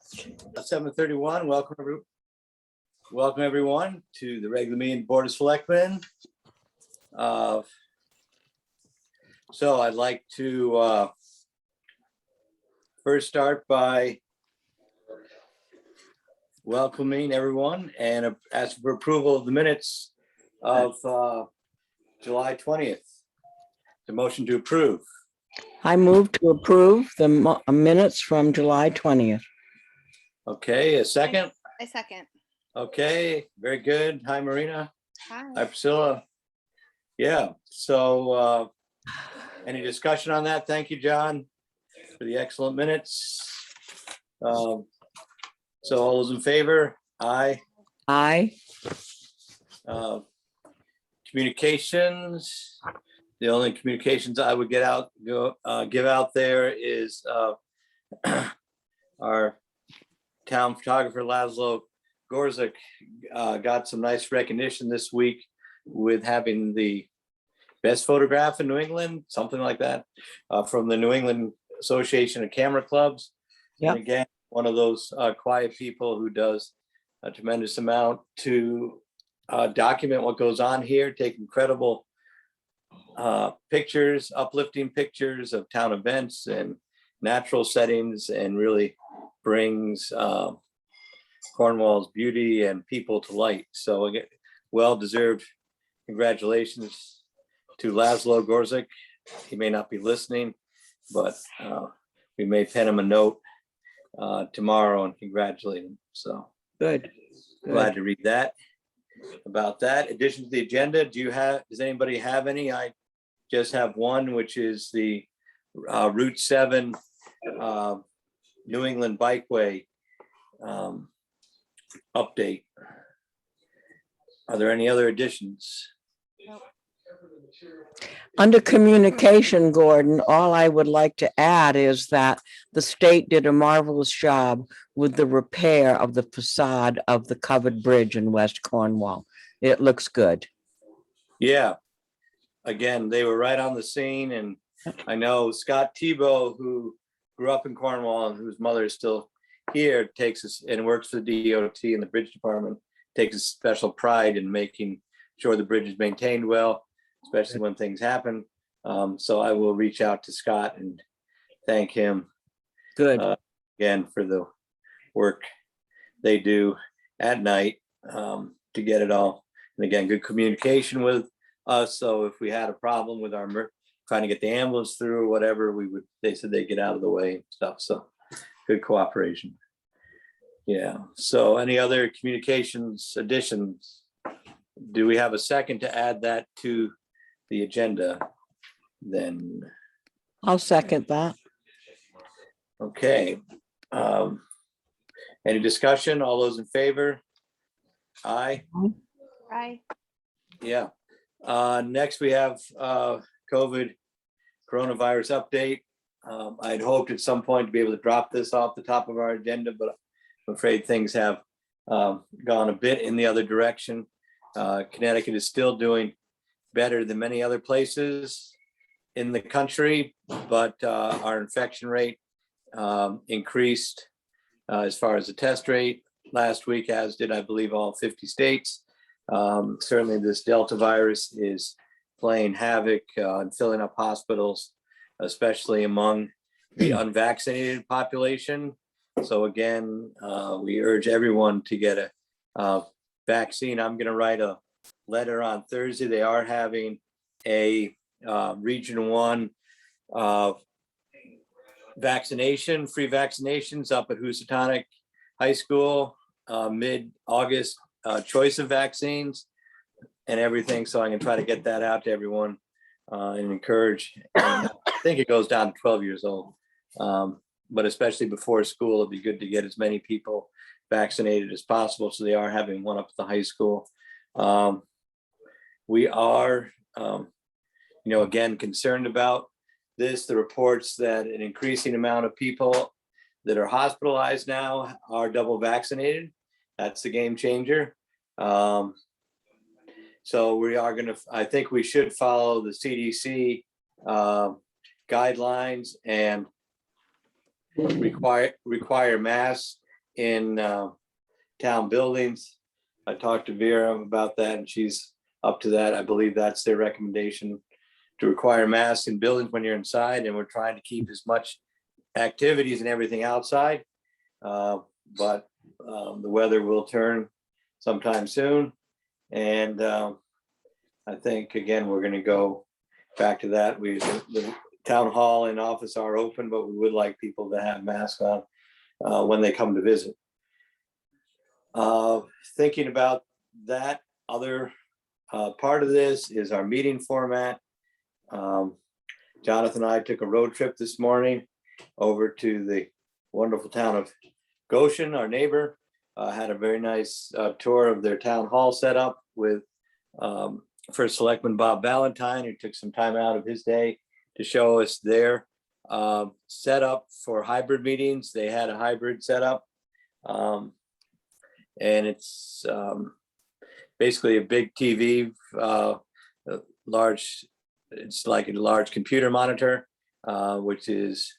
7:31. Welcome everyone to the regular meeting Board of Selectmen. So I'd like to first start by welcoming everyone and ask for approval of the minutes of July 20th. The motion to approve. I move to approve the minutes from July 20th. Okay, a second. I second. Okay, very good. Hi, Marina. Hi, Hi. Priscilla. Yeah, so any discussion on that? Thank you, John, for the excellent minutes. So all those in favor? Aye. Aye. Communications. The only communications I would give out there is our town photographer Laszlo Gorzik got some nice recognition this week with having the best photograph in New England, something like that, from the New England Association of Camera Clubs. Yep. And again, one of those quiet people who does a tremendous amount to document what goes on here, take incredible pictures, uplifting pictures of town events and natural settings, and really brings Cornwall's beauty and people to light. So again, well-deserved congratulations to Laszlo Gorzik. He may not be listening, but we may pen him a note tomorrow and congratulate him. So Good. glad to read that. About that, addition to the agenda, does anybody have any? I just have one, which is the Route 7 New England Bikeway update. Are there any other additions? Under communication, Gordon, all I would like to add is that the state did a marvelous job with the repair of the facade of the covered bridge in West Cornwall. It looks good. Yeah. Again, they were right on the scene, and I know Scott Tebow, who grew up in Cornwall and whose mother is still here, takes us and works for the DOT and the bridge department, takes a special pride in making sure the bridge is maintained well, especially when things happen. So I will reach out to Scott and thank him Good. again for the work they do at night to get it all. And again, good communication with us. So if we had a problem with our trying to get the ambulance through or whatever, they said they'd get out of the way and stuff. So good cooperation. Yeah. So any other communications additions? Do we have a second to add that to the agenda? Then I'll second that. okay. Any discussion? All those in favor? Aye. Hi. Yeah. Next we have COVID coronavirus update. I'd hoped at some point to be able to drop this off the top of our agenda, but I'm afraid things have gone a bit in the other direction. Connecticut is still doing better than many other places in the country, but our infection rate increased as far as the test rate last week, as did, I believe, all 50 states. Certainly this Delta virus is playing havoc and filling up hospitals, especially among the unvaccinated population. So again, we urge everyone to get a vaccine. I'm going to write a letter on Thursday. They are having a Region 1 vaccination, free vaccinations up at Housatonic High School, mid-August, choice of vaccines and everything. So I can try to get that out to everyone and encourage. And I think it goes down to 12 years old. But especially before school, it'd be good to get as many people vaccinated as possible. So they are having one up at the high school. We are, again, concerned about this. The reports that an increasing amount of people that are hospitalized now are double vaccinated. That's the game changer. So we are going to, I think we should follow the CDC guidelines and require masks in town buildings. I talked to Vera about that and she's up to that. I believe that's their recommendation, to require masks in buildings when you're inside, and we're trying to keep as much activities and everything outside. But the weather will turn sometime soon. And I think, again, we're gonna go back to that. The town hall and office are open, but we would like people to have masks on when they come to visit. Thinking about that other part of this is our meeting format. Jonathan and I took a road trip this morning over to the wonderful town of Goshen, our neighbor. Had a very nice tour of their town hall setup with First Selectman Bob Valentine, who took some time out of his day to show us their setup for hybrid meetings. They had a hybrid setup. And it's basically a big TV, large, it's like a large computer monitor, which is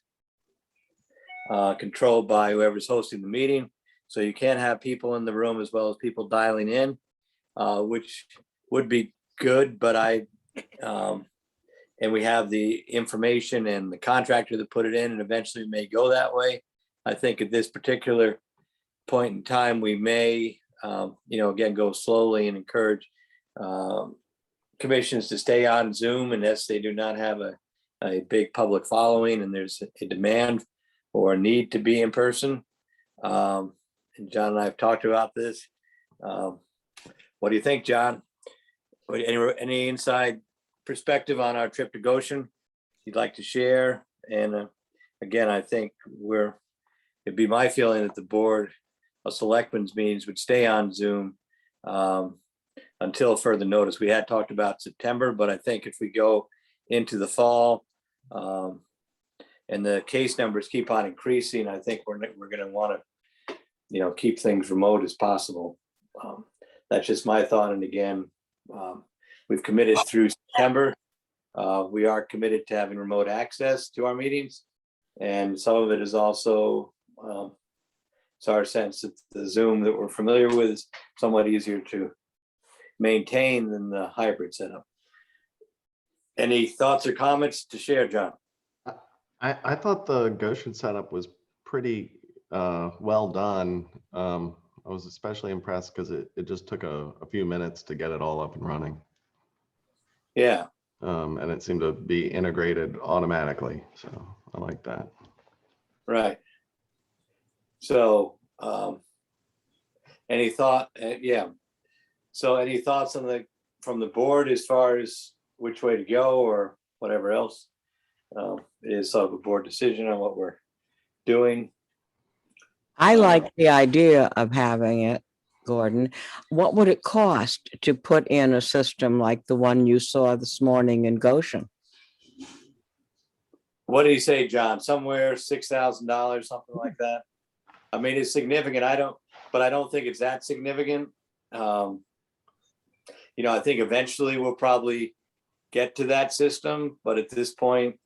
controlled by whoever's hosting the meeting. So you can't have people in the room as well as people dialing in, which would be good, but and we have the information and the contractor that put it in, and eventually may go that way. I think at this particular point in time, we may, again, go slowly and encourage commissions to stay on Zoom unless they do not have a big public following and there's a demand or a need to be in person. And John and I have talked about this. What do you think, John? Any inside perspective on our trip to Goshen you'd like to share? And again, I think it'd be my feeling that the board of selectmen's meetings would stay on Zoom until further notice. We had talked about September, but I think if we go into the fall and the case numbers keep on increasing, I think we're going to want to, keep things remote as possible. That's just my thought. And again, we've committed through September. We are committed to having remote access to our meetings. And some of it is also, it's our sense that the Zoom that we're familiar with is somewhat easier to maintain than the hybrid setup. Any thoughts or comments to share, John? I thought the Goshen setup was pretty well done. I was especially impressed because it just took a few minutes to get it all up and running. Yeah. And it seemed to be integrated automatically. So I like that. Right. So any thought? Yeah. So any thoughts from the board as far as which way to go or whatever else? It is sort of a board decision on what we're doing. I like the idea of having it, Gordon. What would it cost to put in a system like the one you saw this morning in Goshen? What did he say, John? Somewhere $6,000, something like that. I mean, it's significant. I don't think it's that significant. I think eventually we'll probably get to that system, but at this point,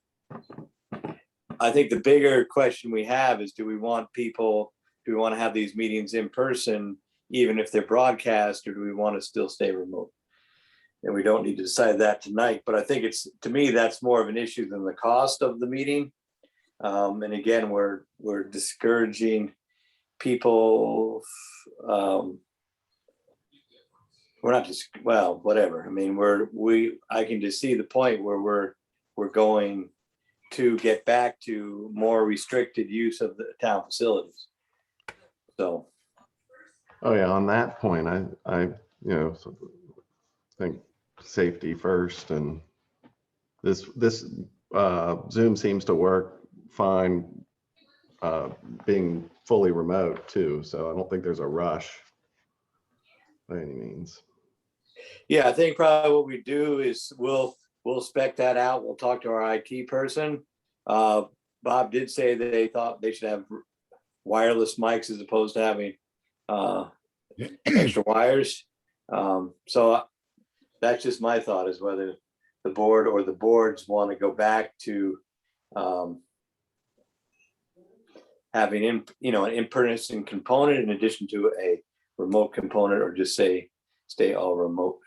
I think the bigger question we have is, do we want to have these meetings in person, even if they're broadcast, or do we want to still stay remote? And we don't need to decide that tonight, but I think to me, that's more of an issue than the cost of the meeting. And again, we're discouraging people. We're not just, well, whatever. I mean, I can just see the point where we're going to get back to more restricted use of the town facilities. So. Oh yeah, on that point, I think safety first, and this Zoom seems to work fine, being fully remote too. So I don't think there's a rush by any means. Yeah, I think probably what we do is we'll spec that out. We'll talk to our IT person. Bob did say that they thought they should have wireless mics as opposed to having extra wires. So that's just my thought, is whether the board or the boards want to go back to having an in-person component in addition to a remote component, or just stay all remote.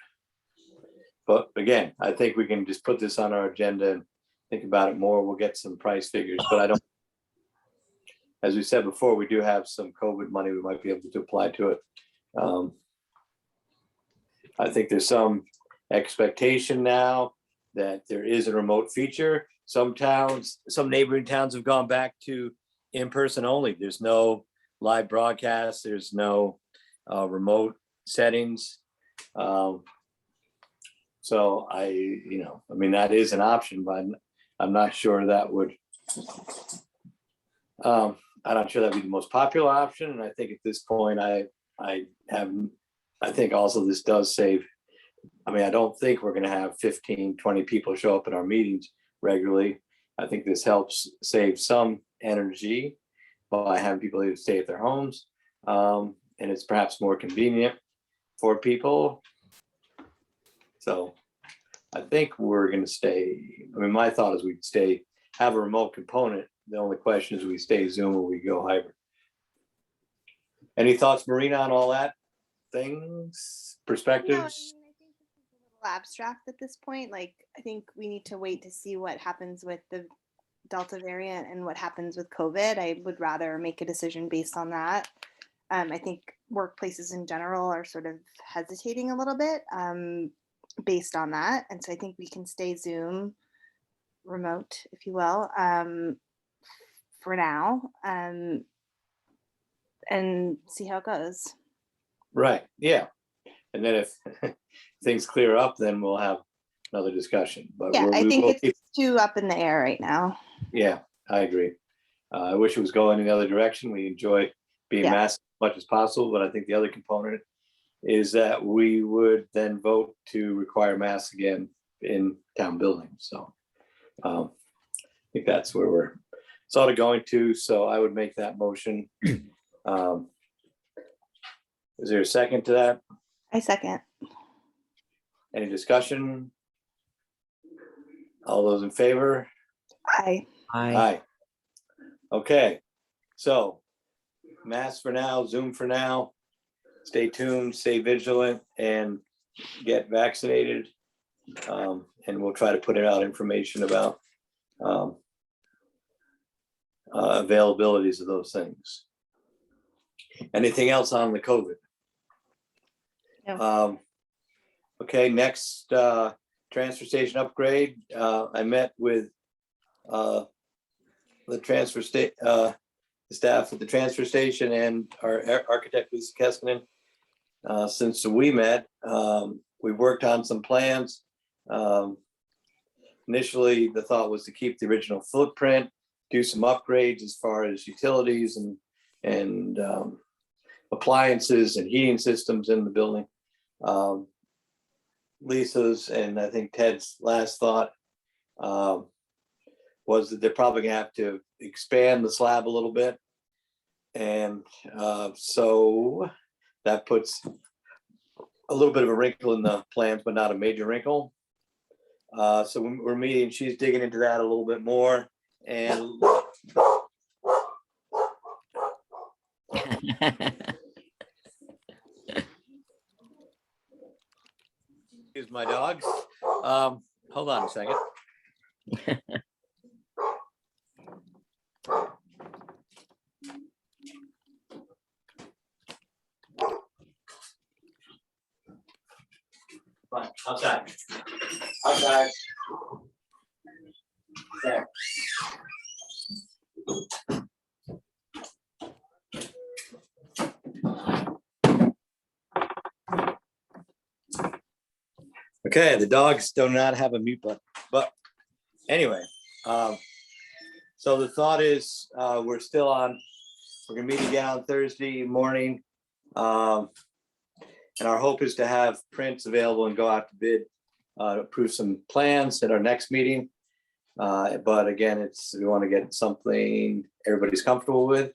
But again, I think we can just put this on our agenda and think about it more. We'll get some price figures, but I don't, as we said before, we do have some COVID money we might be able to apply to it. I think there's some expectation now that there is a remote feature. Some neighboring towns have gone back to in-person only. There's no live broadcast. There's no remote settings. So that is an option, but I'm not sure that would, I'm not sure that'd be the most popular option. And I think at this point, I think also this does save. I don't think we're going to have 15, 20 people show up at our meetings regularly. I think this helps save some energy by having people able to stay at their homes. And it's perhaps more convenient for people. So I think we're going to stay. My thought is we'd have a remote component. The only question is we stay Zoom or we go hybrid. Any thoughts, Marina, on all that? Things, perspectives? No, I think this is a little abstract at this point. Like, I think we need to wait to see what happens with the Delta variant and what happens with COVID. I would rather make a decision based on that. I think workplaces in general are sort of hesitating a little bit based on that. And so I think we can stay Zoom remote, if you will, for now, and see how it goes. Right. Yeah. And then if things clear up, then we'll have another discussion. But yeah, I think it's too up in the air right now. Yeah, I agree. I wish it was going in the other direction. We enjoy being masked as much as possible, but I think the other component is that we would then vote to require masks again in town buildings. So I think that's where we're sort of going to. So I would make that motion. Is there a second to that? I second. Any discussion? All those in favor? Aye. Aye. Okay, so masks for now, Zoom for now. Stay tuned, stay vigilant, and get vaccinated. And we'll try to put out information about availabilities of those things. Anything else on the COVID? No. Okay, next transfer station upgrade. I met with the staff at the transfer station and our architect, Lisa Keskinen. Since we met, we worked on some plans. Initially, the thought was to keep the original footprint, do some upgrades as far as utilities and appliances and heating systems in the building. Lisa's and I think Ted's last thought was that they're probably gonna have to expand the slab a little bit. And so that puts a little bit of a wrinkle in the plans, but not a major wrinkle. So we're meeting, she's digging into that a little bit more. And here's my dogs. Hold on a second. Fine, outside. Outside. There. Okay, the dogs do not have a mute button, but anyway, so the thought is we're gonna meet again on Thursday morning. And our hope is to have prints available and go out to bid to approve some plans at our next meeting. But again, we want to get something everybody's comfortable with.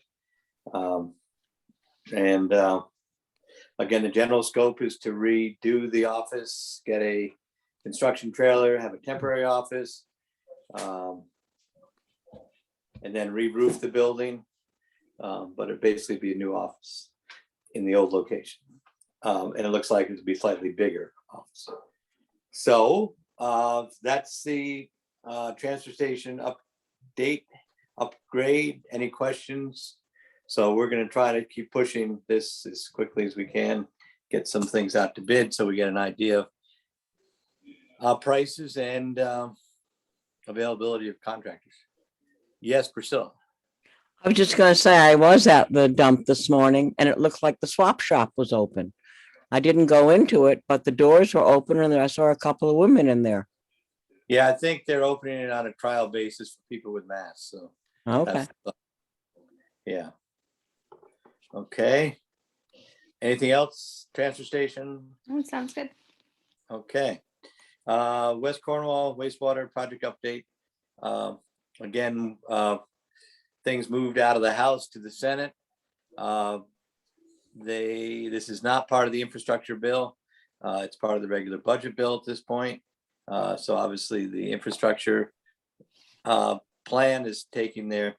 Again, the general scope is to redo the office, get a construction trailer, have a temporary office, and then re-roof the building. But it'd basically be a new office in the old location. And it looks like it'd be slightly bigger office. So that's the transfer station upgrade. Any questions? So we're gonna try to keep pushing this as quickly as we can, get some things out to bid so we get an idea of prices and availability of contractors. Yes, Priscilla. I was just gonna say, I was at the dump this morning and it looked like the swap shop was open. I didn't go into it, but the doors were open and I saw a couple of women in there. Yeah, I think they're opening it on a trial basis for people with masks, so. Okay. Yeah. Okay. Anything else? Transfer station? Oh, sounds good. Okay. West Cornwall Wastewater project update. Again, things moved out of the House to the Senate. This is not part of the infrastructure bill. It's part of the regular budget bill at this point. So obviously the infrastructure plan is taking their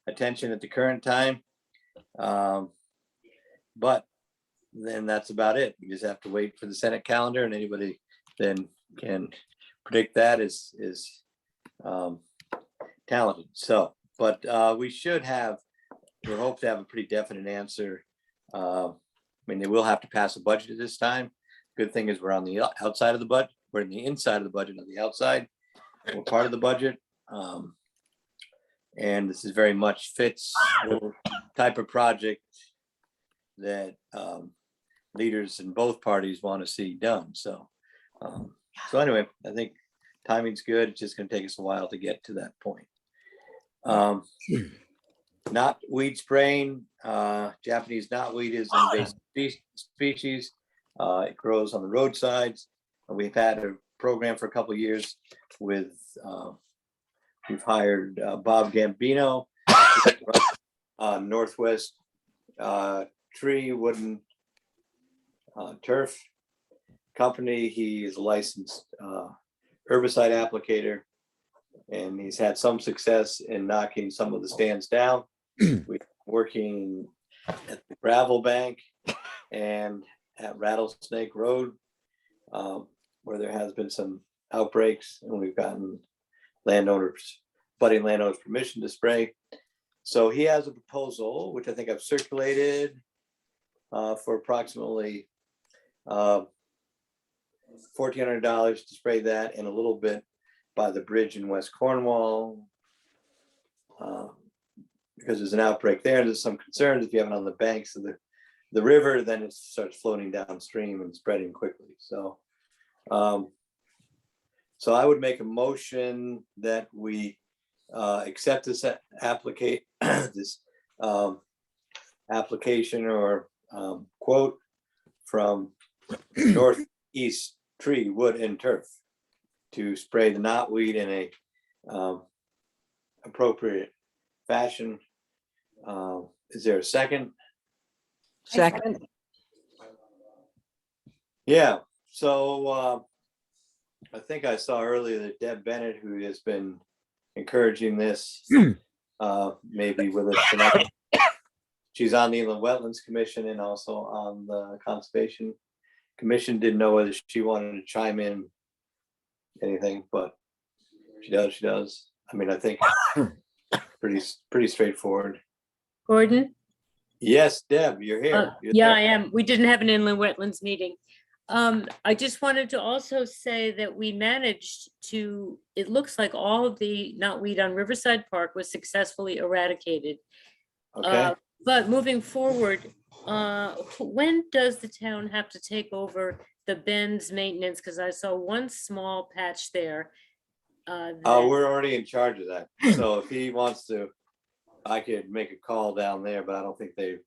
attention at the current time. But then that's about it. You just have to wait for the Senate calendar, and anybody then can predict that is talented. So, but we hope to have a pretty definite answer. I mean, they will have to pass a budget at this time. Good thing is we're on the outside of the budget. We're in the inside of the budget, not the outside. We're part of the budget. And this is very much fits the type of project that leaders in both parties want to see done. So, anyway, I think timing's good. It's just going to take us a while to get to that point. Knotweed spraying. Japanese knotweed is an invasive species. It grows on the roadsides. We've had a program for a couple of years with, we've hired Bob Gambino, Northwest Tree Wooden Turf Company. He is a licensed herbicide applicator, and he's had some success in knocking some of the stands down. We're working at the gravel bank and at Rattlesnake Road, where there has been some outbreaks, and we've gotten budding landowners permission to spray. So he has a proposal, which I think I've circulated, for approximately $1,400 to spray that, and a little bit by the bridge in West Cornwall, because there's an outbreak there. There's some concerns if you have it on the banks of the river, then it starts floating downstream and spreading quickly. So, so I would make a motion that we accept this application or quote from Northeast Tree Wood and Turf to spray the knotweed in a appropriate fashion. Is there a second? Second. Yeah, so I think I saw earlier that Deb Bennett, who has been encouraging this, maybe with us tonight. She's on the Inland Wetlands Commission and also on the Conservation Commission. Didn't know whether she wanted to chime in anything, but she does. I mean, I think pretty straightforward. Gordon? Yes, Deb, you're here. You're Yeah, there. I am. We didn't have an inland wetlands meeting. I just wanted to also say that we managed to, it looks like all of the knotweed on Riverside Park was successfully eradicated. Okay. But moving forward, when does the town have to take over the Bend's maintenance? Because I saw one small patch there. We're already in charge of that. So if he wants to, I could make a call down there, but I don't think I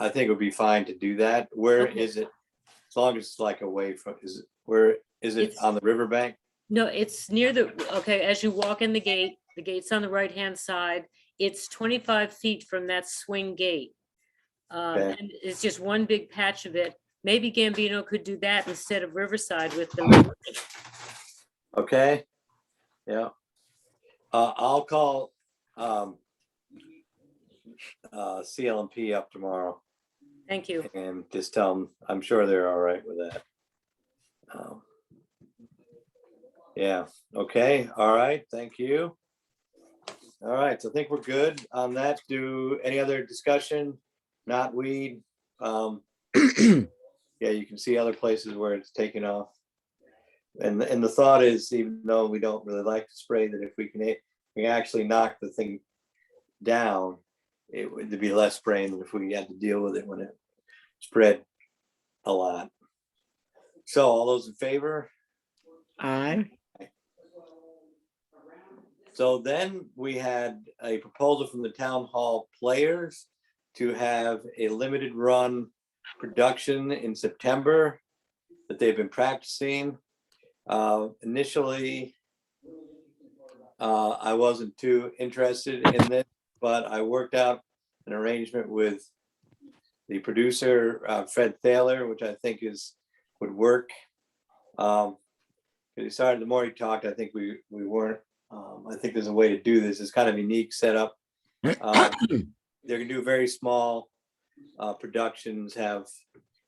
think it would be fine to do that. Where Okay. is it? As long as it's like away from, where is it, It's- on the riverbank? No, it's near okay, as you walk in the gate's on the right-hand side. It's 25 feet from that swing gate. Okay. And it's just one big patch of it. Maybe Gambino could do that instead of Riverside with the. Okay. Yeah. I'll call CLMP up tomorrow Thank you. and just tell them, I'm sure they're all right with that. Yeah, okay, all right, thank you. All right, so I think we're good on that. Do any other discussion? Knotweed. Yeah, you can see other places where it's taken off. And the thought is, even though we don't really like to spray, that if we can actually knock the thing down, it would be less spraying than if we had to deal with it when it spread a lot. So all those in favor? Aye. So then we had a proposal from the town hall players to have a limited run production in September that they've been practicing. Initially, I wasn't too interested in this, but I worked out an arrangement with the producer, Fred Thaler, which I think would work. He started, the more he talked, I think we weren't, I think there's a way to do this. It's kind of unique setup. They're gonna do very small productions, have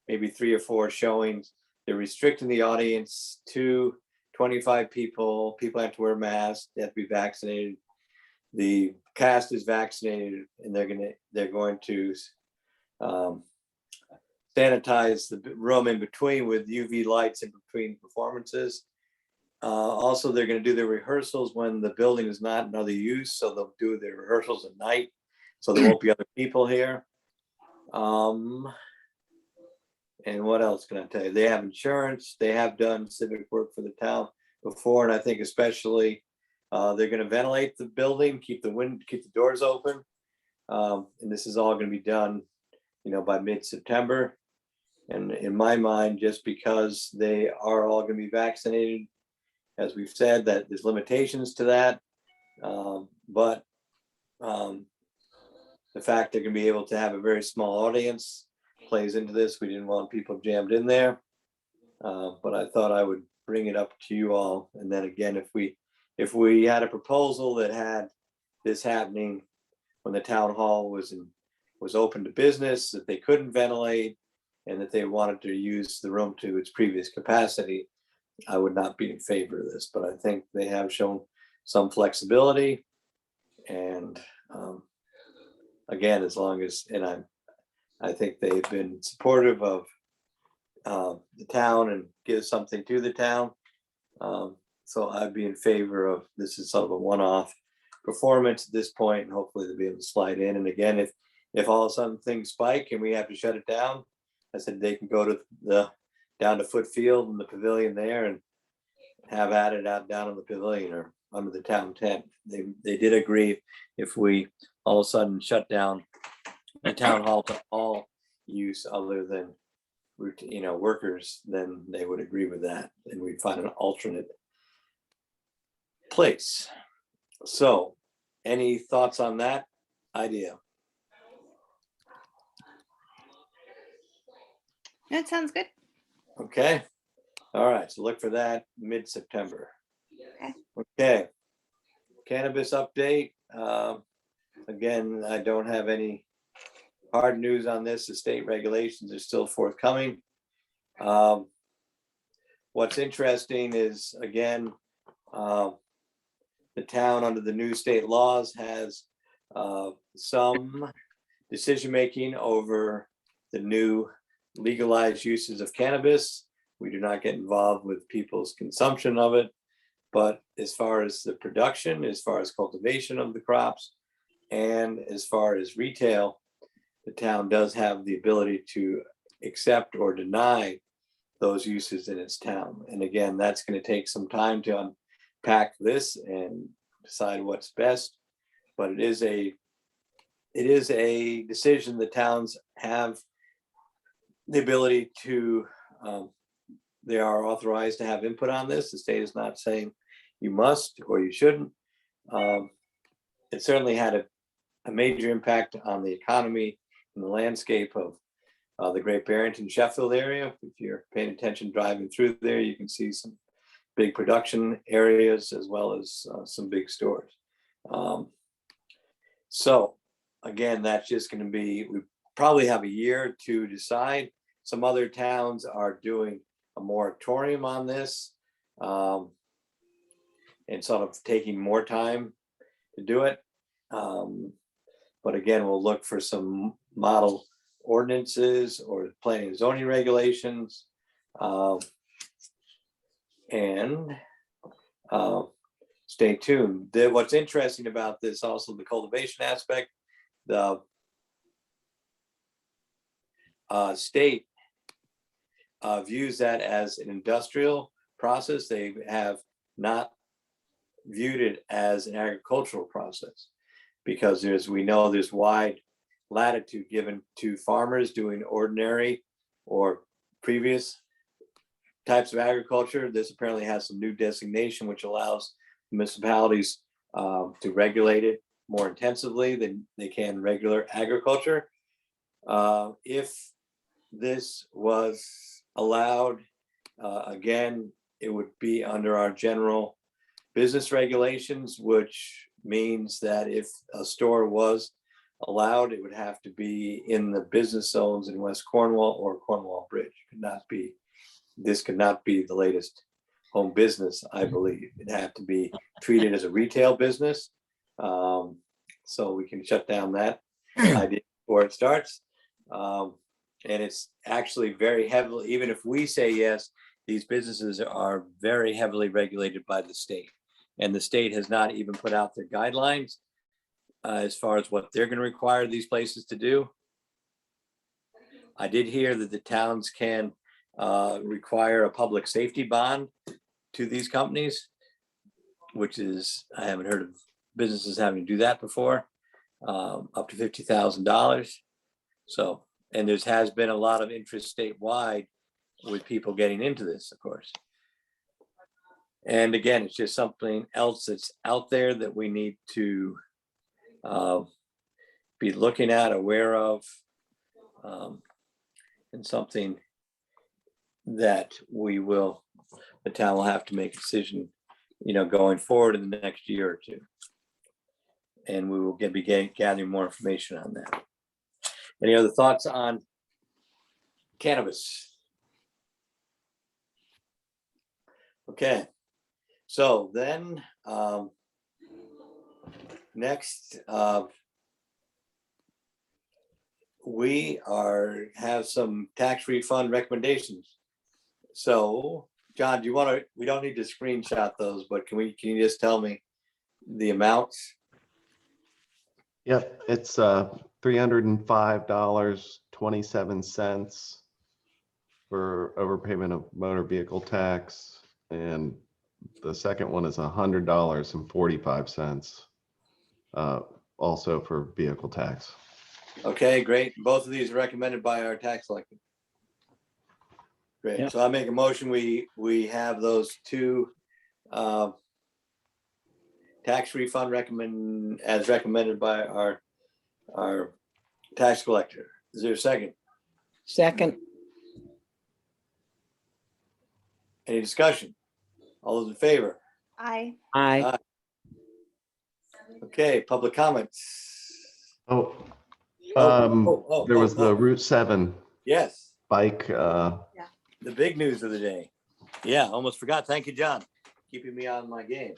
maybe 3 or 4 showings. They're restricting the audience to 25 people. People have to wear masks, they have to be vaccinated. The cast is vaccinated, and they're going to sanitize the room in between with UV lights in between performances. Also, they're going to do their rehearsals when the building is not in other use, so they'll do their rehearsals at night, so there won't be other people here. And what else can I tell you? They have insurance. They have done civic work for the town before, and I think especially they're going to ventilate the building, keep the doors open, and this is all going to be done, by mid-September. And in my mind, just because they are all going to be vaccinated, as we've said, that there's limitations to that, but the fact they're going to be able to have a very small audience plays into this. We didn't want people jammed in there, but I thought I would bring it up to you all. And then again, if we had a proposal that had this happening when the town hall was open to business, that they couldn't ventilate, and that they wanted to use the room to its previous capacity, I would not be in favor of this. But I think they have shown some flexibility, and again, as long as, and I think they've been supportive of the town and give something to the town. So I'd be in favor of, this is sort of a one-off performance at this point, and hopefully they'll be able to slide in. And again, if all of a sudden things spike and we have to shut it down, I said they can go to down to Foot Field and the pavilion there and have at it out down in the pavilion or under the town tent. They did agree if we all of a sudden shut down the town hall to all use other than workers, then they would agree with that, and we'd find an alternate place. So any thoughts on that idea? That sounds good. Okay, all right, so look for that mid-September. Okay. Okay, cannabis update. Again, I don't have any hard news on this. The state regulations are still forthcoming. What's interesting is, again, the town under the new state laws has some decision-making over the new legalized uses of cannabis. We do not get involved with people's consumption of it, but as far as the production, as far as cultivation of the crops, and as far as retail, the town does have the ability to accept or deny those uses in its town. And again, that's going to take some time to unpack this and decide what's best. But it is a decision the towns have the ability to, they are authorized to have input on this. The state is not saying you must or you shouldn't. It certainly had a major impact on the economy and the landscape of the Great Barrington, Sheffield area. If you're paying attention driving through there, you can see some big production areas as well as some big stores. So again, that's just gonna be, we probably have a year to decide. Some other towns are doing a moratorium on this. And sort of taking more time to do it. But again, we'll look for some model ordinances or planning and zoning regulations. And stay tuned. What's interesting about this, also the cultivation aspect, the state views that as an industrial process. They have not viewed it as an agricultural process, because we know there's wide latitude given to farmers doing ordinary or previous types of agriculture. This apparently has some new designation which allows municipalities to regulate it more intensively than they can regular agriculture. If this was allowed, again, it would be under our general business regulations, which means that if a store was allowed, it would have to be in the business zones in West Cornwall or Cornwall Bridge. This could not be the latest home business, I believe. It'd have to be treated as a retail business. So we can shut down that idea before it starts. And it's actually very heavily, even if we say yes, these businesses are very heavily regulated by the state. And the state has not even put out their guidelines as far as what they're going to require these places to do. I did hear that the towns can require a public safety bond to these companies, which is, I haven't heard of businesses having to do that before, up to $50,000. So, and there has been a lot of interest statewide with people getting into this, of course. And again, it's just something else that's out there that we need to be looking at, aware of, and something that the town will have to make a decision, going forward in the next year or two. And we will be gathering more information on that. Any other thoughts on cannabis? Okay, so then next we have some tax refund recommendations. So John, we don't need to screenshot those, but can you just tell me the amounts? Yep, it's $305.27 for overpayment of motor vehicle tax, and the second one is $100.45 also for vehicle tax. Okay, great. Both of these are recommended by our tax collector. Great. Yep. So I make a motion, we have those two tax refund as recommended by our tax collector. Is there a second? Second, Any discussion? All those in favor? Aye. aye. Okay, public comments. Oh, Oh, there was the Route 7 yes, bike. the big news of the day. Yeah, almost forgot. Thank you, John, keeping me on my game.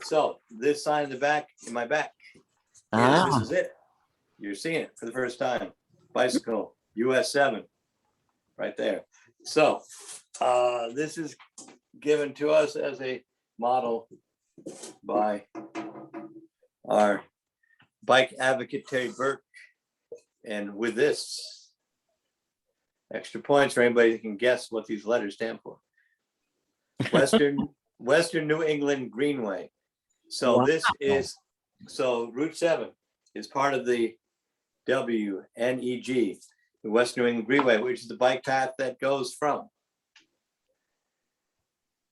So this sign in the back, in my back, this is it. You're seeing it for the first time. Bicycle, US 7, right there. So this is given to us as a model by our bike advocate, Terry Burke. And with this, extra points for anybody that can guess what these letters stand for. Western New England Greenway. So Wow. so Route 7 is part of the WNEG, the West New England Greenway, which is the bike path that goes from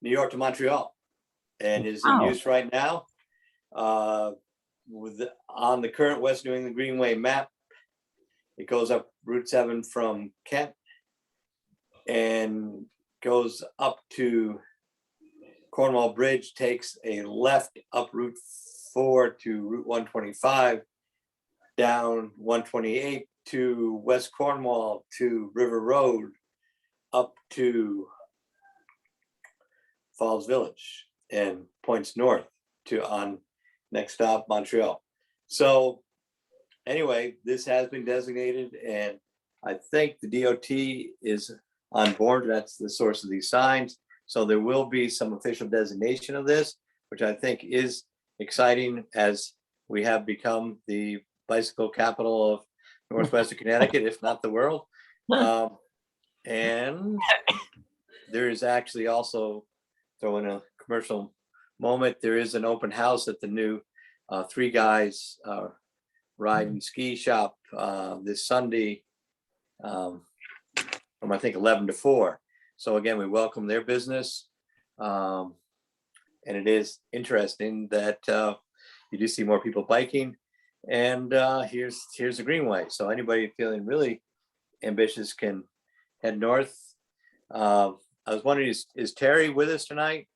New York to Montreal and is in use right now. On the current West New England Greenway map, it goes up Route 7 from Kent and goes up to Cornwall Bridge, takes a left up Route 4 to Route 125, down 128 to West Cornwall to River Road up to Falls Village and points north to on next stop Montreal. So anyway, this has been designated, and I think the DOT is on board. That's the source of these signs. So there will be some official designation of this, which I think is exciting, as we have become the bicycle capital of Northwestern Connecticut, if not the world. And there is actually also, throwing a commercial moment, there is an open house at the new Three Guys Ride and Ski Shop this Sunday from I think 11 to 4. So again, we welcome their business. And it is interesting that you do see more people biking. And here's the Greenway. So anybody feeling really ambitious can head north. I was wondering, is Terry with us tonight?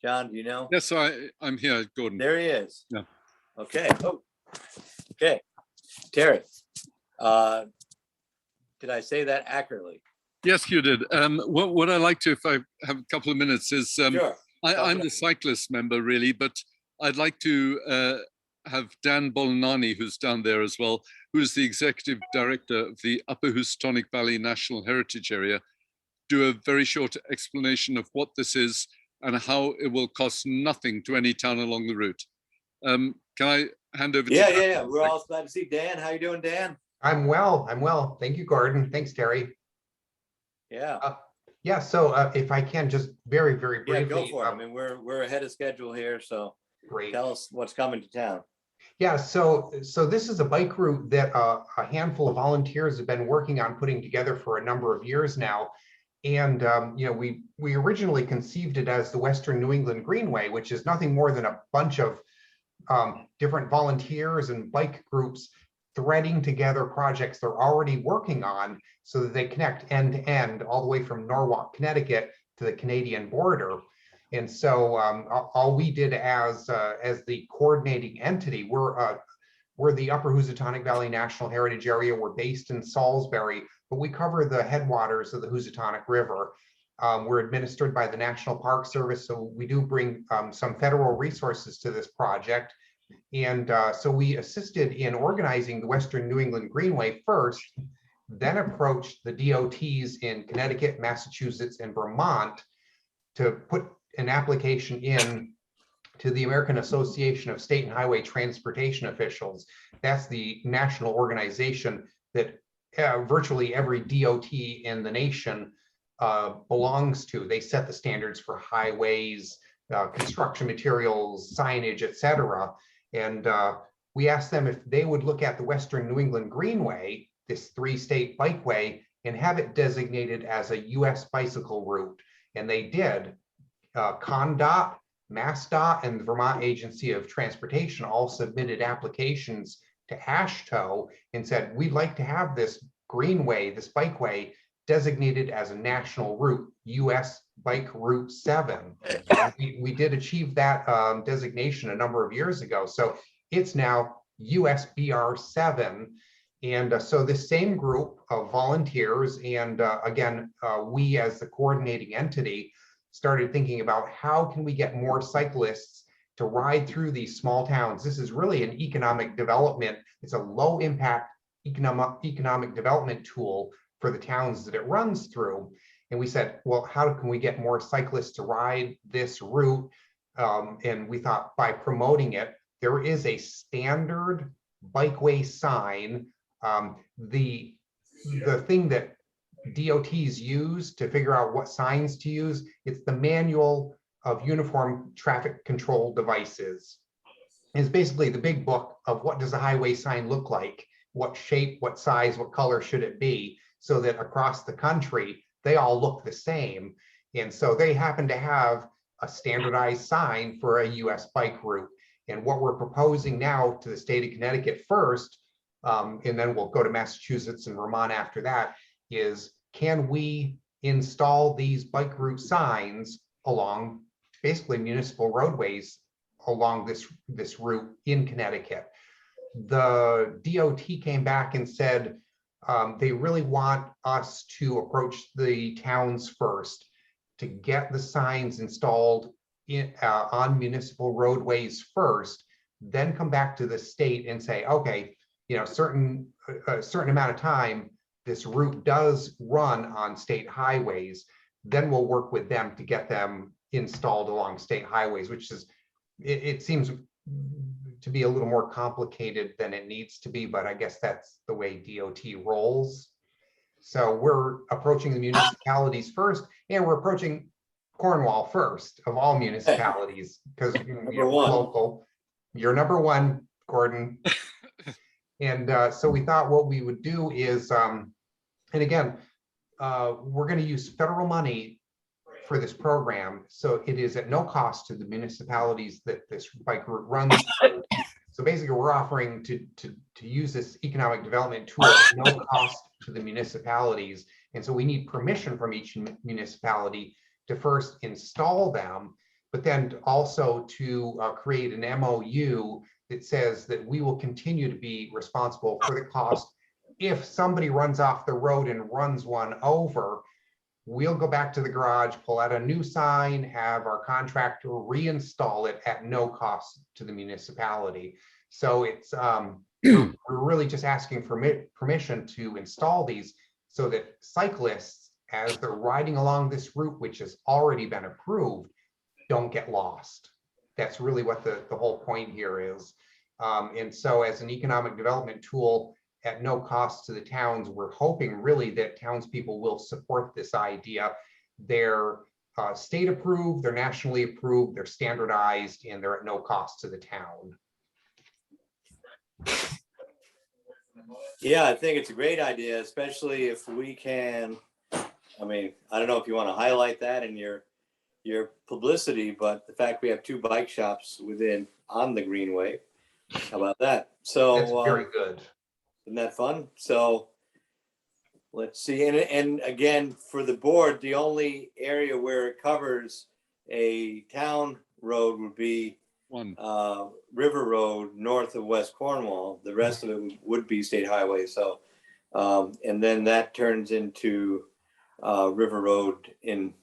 John, do you know? Yes, I'm here, Gordon. There he is. Yeah. Okay. Oh, okay. Terry, did I say that accurately? Yes, you did. What I like to, if I have a couple of minutes, is Sure. I'm the cyclist member, really, but I'd like to have Dan Bolnani, who's down there as well, who's the executive director of the Upper Housatonic Valley National Heritage Area, do a very short explanation of what this is and how it will cost nothing to any town along the route. Can I hand over to Dan? Yeah. We're all glad to see Dan. How you doing, Dan? I'm well. Thank you, Gordon. Thanks, Terry. Yeah. Yeah, so if I can just very briefly. Yeah, go for it. I mean, we're ahead of schedule here, so Great. tell us what's coming to town. Yeah, so this is a bike route that a handful of volunteers have been working on putting together for a number of years now. And you know, we originally conceived it as the Western New England Greenway, which is nothing more than a bunch of different volunteers and bike groups threading together projects they're already working on so that they connect end to end all the way from Norwalk, Connecticut to the Canadian border. And so all we did as the coordinating entity, we're the Upper Housatonic Valley National Heritage Area. We're based in Salisbury, but we cover the headwaters of the Housatonic River. We're administered by the National Park Service, so we do bring some federal resources to this project. And so we assisted in organizing the Western New England Greenway first, then approached the DOTs in Connecticut, Massachusetts, and Vermont to put an application in to the American Association of State and Highway Transportation Officials. That's the national organization that virtually every DOT in the nation belongs to. They set the standards for highways, construction materials, signage, etc. And we asked them if they would look at the Western New England Greenway, this 3-state bikeway, and have it designated as a US bicycle route. And they did. ConnDOT, MassDOT, and the Vermont Agency of Transportation all submitted applications to AASHTO and said, we'd like to have this greenway, this bikeway, designated as a national route, US Bike Route 7. We did achieve that designation a number of years ago. So it's now USBR 7. And so this same group of volunteers and again, we as the coordinating entity started thinking about how can we get more cyclists to ride through these small towns. This is really an economic development. It's a low impact economic development tool for the towns that it runs through. And we said, well, how can we get more cyclists to ride this route? And we thought by promoting it, there is a standard bikeway sign. The thing that DOTs use to figure out what signs to use, it's the Manual of Uniform Traffic Control Devices. It's basically the big book of what does a highway sign look like, what shape, what size, what color should it be, so that across the country, they all look the same. And so they happen to have a standardized sign for a US bike route. And what we're proposing now to the state of Connecticut first, and then we'll go to Massachusetts and Vermont after that, is can we install these bike route signs along basically municipal roadways along this route in Connecticut? the DOT came back and said they really want us to approach the towns first to get the signs installed on municipal roadways first, then come back to the state and say, okay, you know, a certain amount of time, this route does run on state highways, then we'll work with them to get them installed along state highways, which is, it seems to be a little more complicated than it needs to be, but I guess that's the way DOT rolls. So we're approaching the municipalities first, and we're approaching Cornwall first of all municipalities, because you're local. You're number one, Gordon. And so we thought what we would do is, and again, we're going to use federal money for this program. So it is at no cost to the municipalities that this bike route runs through. So basically, we're offering to use this economic development tool at no cost to the municipalities. And so we need permission from each municipality to first install them, but then also to create an MOU that says that we will continue to be responsible for the cost. If somebody runs off the road and runs one over, we'll go back to the garage, pull out a new sign, have our contractor reinstall it at no cost to the municipality. So it's we're really just asking for permission to install these so that cyclists, as they're riding along this route, which has already been approved, don't get lost. That's really what the whole point here is. And so as an economic development tool at no cost to the towns, we're hoping really that townspeople will support this idea. They're state approved, they're nationally approved, they're standardized, and they're at no cost to the town. Yeah, I think it's a great idea, especially if we can, I mean, I don't know if you want to highlight that in your publicity, but the fact we have 2 bike shops on the Greenway, how about that? So That's very good. Isn't that fun? So let's see. And again, for the board, the only area where it covers a town road would be River Road north of West Cornwall. The rest of it would be state highway. So, and then that turns into River Road in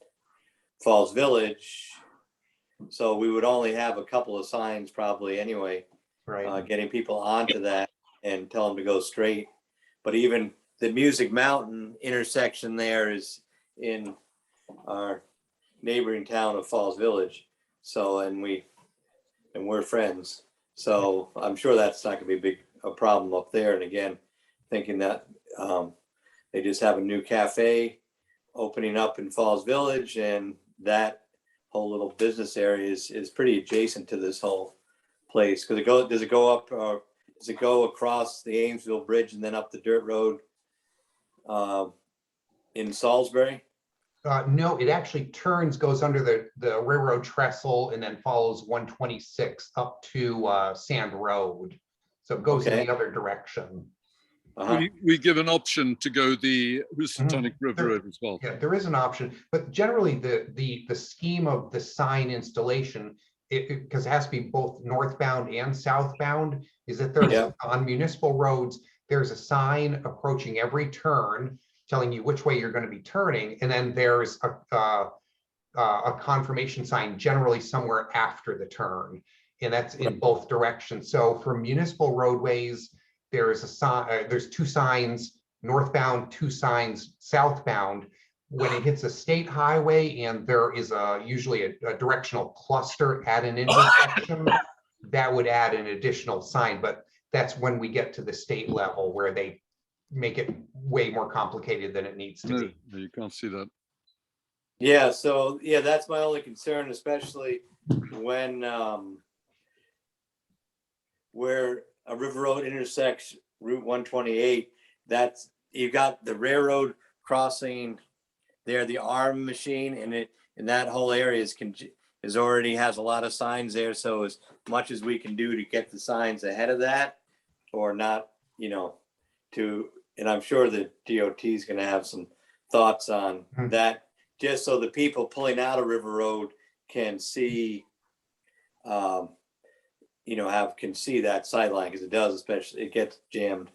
Falls Village. So we would only have a couple of signs probably anyway, Right. getting people onto that and tell them to go straight. But even the Music Mountain intersection there is in our neighboring town of Falls Village. So, and we're friends. So I'm sure that's not gonna be a problem up there. And again, thinking that they just have a new cafe opening up in Falls Village, and that whole little business area is pretty adjacent to this whole place. Does it go across the Amesville Bridge and then up the dirt road in Salisbury? No, it actually goes under the railroad trestle and then follows 126 up to Sand Road. So it goes in the other direction. We give an option to go the Housatonic River Road as well. Yeah, there is an option, but generally the scheme of the sign installation, because it has to be both northbound and southbound, is that there's on municipal roads, there's a sign approaching every turn telling you which way you're going to be turning, and then there's a confirmation sign generally somewhere after the turn, and that's in both directions. So for municipal roadways, there's a sign. There's 2 signs northbound, 2 signs southbound. When it hits a state highway and there is usually a directional cluster at an intersection, that would add an additional sign. But that's when we get to the state level where they make it way more complicated than it needs to be. No, you can't see that. Yeah, so that's my only concern, especially when where a River Road intersects Route 128. That's, you've got the railroad crossing there, the arm machine, and that whole area is already has a lot of signs there. So as much as we can do to get the signs ahead of that, or not, and I'm sure the DOT is going to have some thoughts on that, just so the people pulling out of River Road can see, you know, can see that sideline, because it does, especially, it gets jammed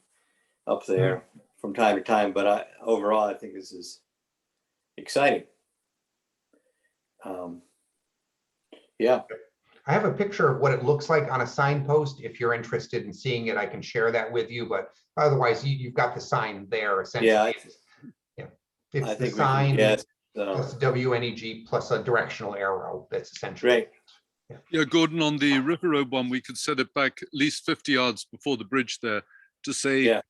up there from time to time, but overall, I think this is exciting. Yeah, I have a picture of what it looks like on a signpost. If you're interested in seeing it, I can share that with you, but otherwise you've got the sign there essentially. yeah, It's I the think we can sign guess. plus WNEG plus a directional arrow. That's essentially. Great. Yeah, Gordon, on the River Road one, we could set it back at least 50 yards before the bridge there to say Yeah.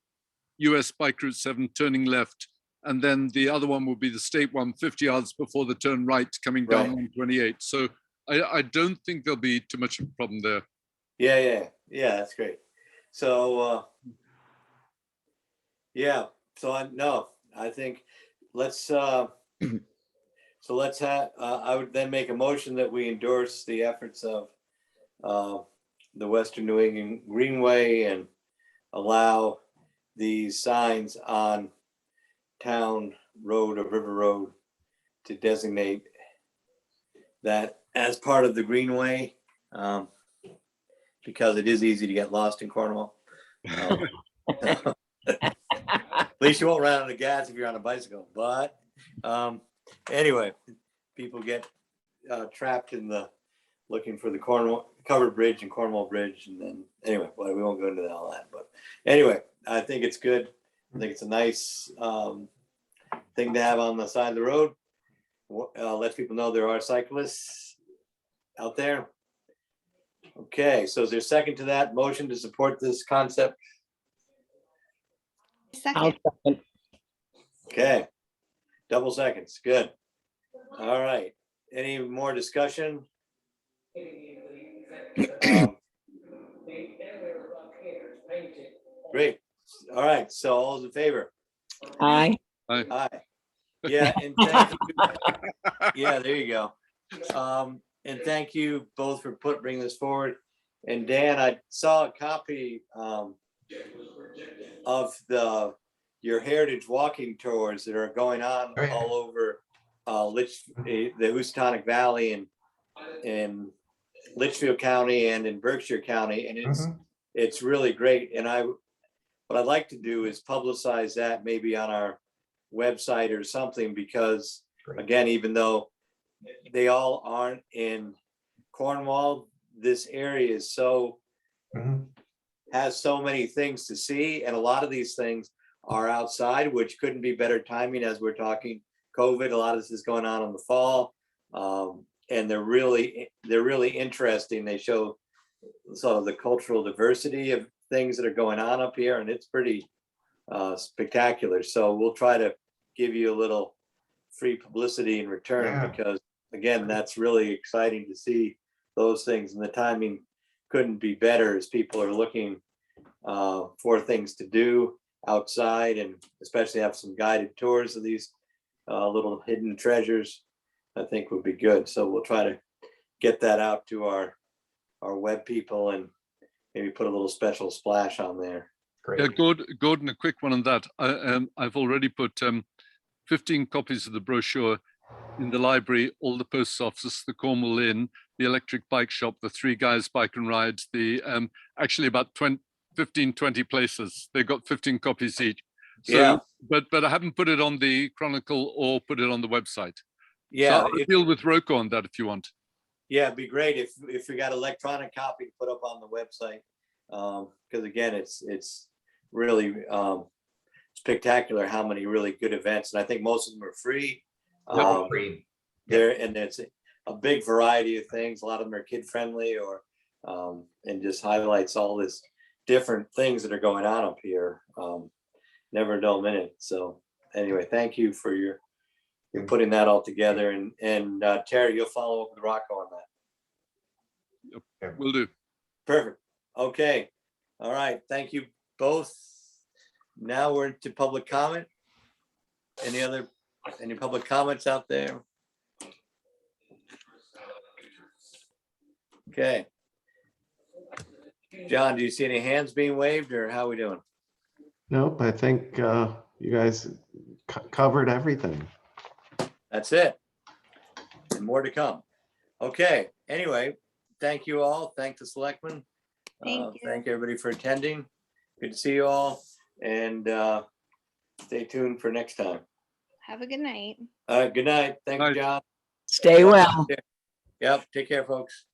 US Bike Route 7 turning left. And then the other one will be the state one 50 yards before the turn right coming down Right. 128. So I don't think there'll be too much of a problem there. Yeah, that's great. So, yeah, so I think let's, I would then make a motion that we endorse the efforts of the Western New England Greenway and allow these signs on town road or river road to designate that as part of the Greenway, because it is easy to get lost in Cornwall. At least you won't run out of gas if you're on a bicycle, but anyway, people get trapped in looking for the Cornwall covered bridge and Cornwall Bridge, and then anyway, well, we won't go into all that. But anyway, I think it's good. I think it's a nice thing to have on the side of the road. Lets people know there are cyclists out there. Okay, so is there a second to that motion to support this concept? I'll Second. second. Okay, double seconds, good. All right, any more discussion? Great, all right, so all's in favor? Aye. Aye. Yeah, and thank you. Yeah, there you go. And thank you both for bringing this forward. And Dan, I saw a copy of your heritage walking tours that are going on Oh, yeah. all over the Housatonic Valley and in Litchfield County and in Berkshire County, and it's really great. And what I'd like to do is publicize that maybe on our website or something, because again, even though they all aren't in Cornwall, this area is has so many things to see, and a lot of these things are outside, which couldn't be better timing as we're talking COVID. A lot of this is going on in the fall, and they're really interesting. They show sort of the cultural diversity of things that are going on up here, and it's pretty spectacular. So we'll try to give you a little free publicity in return, because again, that's really exciting to see those things, and the timing couldn't be better as people are looking for things to do outside, and especially have some guided tours of these little hidden treasures. I think would be good. So we'll try to get that out to our web people and maybe put a little special splash on there. Great. Yeah, Gordon, a quick one on that. I've already put 15 copies of the brochure in the library, all the post office, the Cornwall Inn, the electric bike shop, the Three Guys Bike and Rides, the actually about 15, 20 places. They got 15 copies each. So, Yeah. But I haven't put it on the Chronicle or put it on the website. Yeah, So I'll deal with Rocco on that if you want. yeah, it'd be great if we got electronic copy to put up on the website, because again, it's really spectacular how many really good events, and I think most of them are free. Free. And it's a big variety of things. A lot of them are kid friendly, or and just highlights all this different things that are going on up here. Never a dull minute. So anyway, thank you for your putting that all together, and Terry, you'll follow up with Rocco on that. Yep, will do. Perfect. Okay. All right. Thank you both. Now we're into public comment. Any public comments out there? Okay. John, do you see any hands being waved, or how are we doing? Nope, I think you guys covered everything. That's it. And more to come. Okay. Anyway, thank you all. Thank the selectmen. Thank you. Thank everybody for attending. Good to see you all, and stay tuned for next time. Have a good night. All right, good night. Thank you, Night. John. Stay well. Yep, take care, folks.